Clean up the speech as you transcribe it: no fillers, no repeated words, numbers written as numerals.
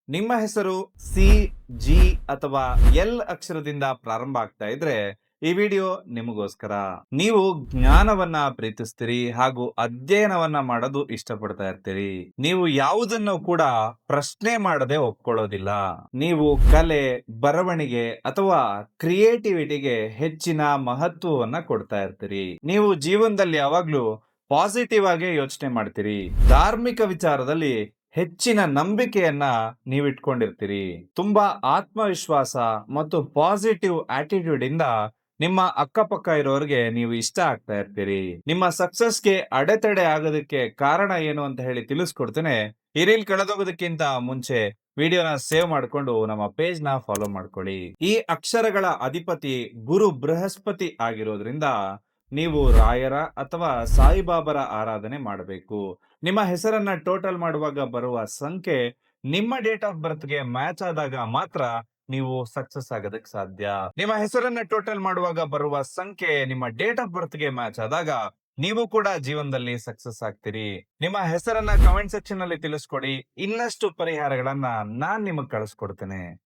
ನಿಮ್ಮ ಹೆಸರು C, G ಅಥವಾ ಎಲ್ ಅಕ್ಷರದಿಂದ ಪ್ರಾರಂಭ ಆಗ್ತಾ ಇದ್ರೆ ಈ ವಿಡಿಯೋ ನಿಮಗೋಸ್ಕರ. ನೀವು ಜ್ಞಾನವನ್ನ ಪ್ರೀತಿಸ್ತೀರಿ ಹಾಗೂ ಅಧ್ಯಯನವನ್ನ ಮಾಡೋದು ಇಷ್ಟಪಡ್ತಾ ಇರ್ತೀರಿ. ನೀವು ಯಾವುದನ್ನು ಕೂಡ ಪ್ರಶ್ನೆ ಮಾಡದೆ ಒಪ್ಕೊಳ್ಳೋದಿಲ್ಲ. ನೀವು ಕಲೆ, ಬರವಣಿಗೆ ಅಥವಾ ಕ್ರಿಯೇಟಿವಿಟಿಗೆ ಹೆಚ್ಚಿನ ಮಹತ್ವವನ್ನ ಕೊಡ್ತಾ ಇರ್ತೀರಿ. ನೀವು ಜೀವನದಲ್ಲಿ ಯಾವಾಗ್ಲೂ ಪಾಸಿಟಿವ್ ಆಗಿ ಯೋಚನೆ ಮಾಡ್ತೀರಿ. ಧಾರ್ಮಿಕ ವಿಚಾರದಲ್ಲಿ ಹೆಚ್ಚಿನ ನಂಬಿಕೆಯನ್ನ ನೀವು ಇಟ್ಕೊಂಡಿರ್ತೀರಿ. ತುಂಬಾ ಆತ್ಮವಿಶ್ವಾಸ ಮತ್ತು ಪಾಸಿಟಿವ್ ಆಟಿಟ್ಯೂಡ್ ಇಂದ ನಿಮ್ಮ ಅಕ್ಕಪಕ್ಕ ಇರೋರಿಗೆ ನೀವು ಇಷ್ಟ ಆಗ್ತಾ ಇರ್ತೀರಿ. ನಿಮ್ಮ ಸಕ್ಸಸ್ಗೆ ಅಡೆತಡೆ ಆಗೋದಕ್ಕೆ ಕಾರಣ ಏನು ಅಂತ ಹೇಳಿ ತಿಳಿಸ್ಕೊಡ್ತೇನೆ. ಈ ರೀಲ್ ಕಳೆದೋಗೋದಕ್ಕಿಂತ ಮುಂಚೆ ವಿಡಿಯೋನ ಸೇವ್ ಮಾಡಿಕೊಂಡು ನಮ್ಮ ಪೇಜ್ ನ ಫಾಲೋ ಮಾಡ್ಕೊಳ್ಳಿ. ಈ ಅಕ್ಷರಗಳ ಅಧಿಪತಿ ಗುರು ಬೃಹಸ್ಪತಿ ಆಗಿರೋದ್ರಿಂದ ನೀವು ರಾಯರ ಅಥವಾ ಸಾಯಿಬಾಬರ ಆರಾಧನೆ ಮಾಡಬೇಕು. ನಿಮ್ಮ ಹೆಸರನ್ನ ಟೋಟಲ್ ಮಾಡುವಾಗ ಬರುವ ಸಂಖ್ಯೆ ನಿಮ್ಮ ಡೇಟ್ ಆಫ್ ಬರ್ತ್ಗೆ ಮ್ಯಾಚ್ ಆದಾಗ ಮಾತ್ರ ನೀವು ಸಕ್ಸಸ್ ಆಗೋದಕ್ಕೆ ಸಾಧ್ಯ. ನಿಮ್ಮ ಹೆಸರನ್ನ ಟೋಟಲ್ ಮಾಡುವಾಗ ಬರುವ ಸಂಖ್ಯೆ ನಿಮ್ಮ ಡೇಟ್ ಆಫ್ ಬರ್ತ್ಗೆ ಮ್ಯಾಚ್ ಆದಾಗ ನೀವು ಕೂಡ ಜೀವನದಲ್ಲಿ ಸಕ್ಸಸ್ ಆಗ್ತೀರಿ. ನಿಮ್ಮ ಹೆಸರನ್ನ ಕಮೆಂಟ್ ಸೆಕ್ಷನ್ ಅಲ್ಲಿ ತಿಳಿಸ್ಕೊಡಿ. ಇನ್ನಷ್ಟು ಪರಿಹಾರಗಳನ್ನ ನಾನ್ ನಿಮಗ್ ಕಳಿಸ್ಕೊಡ್ತೇನೆ.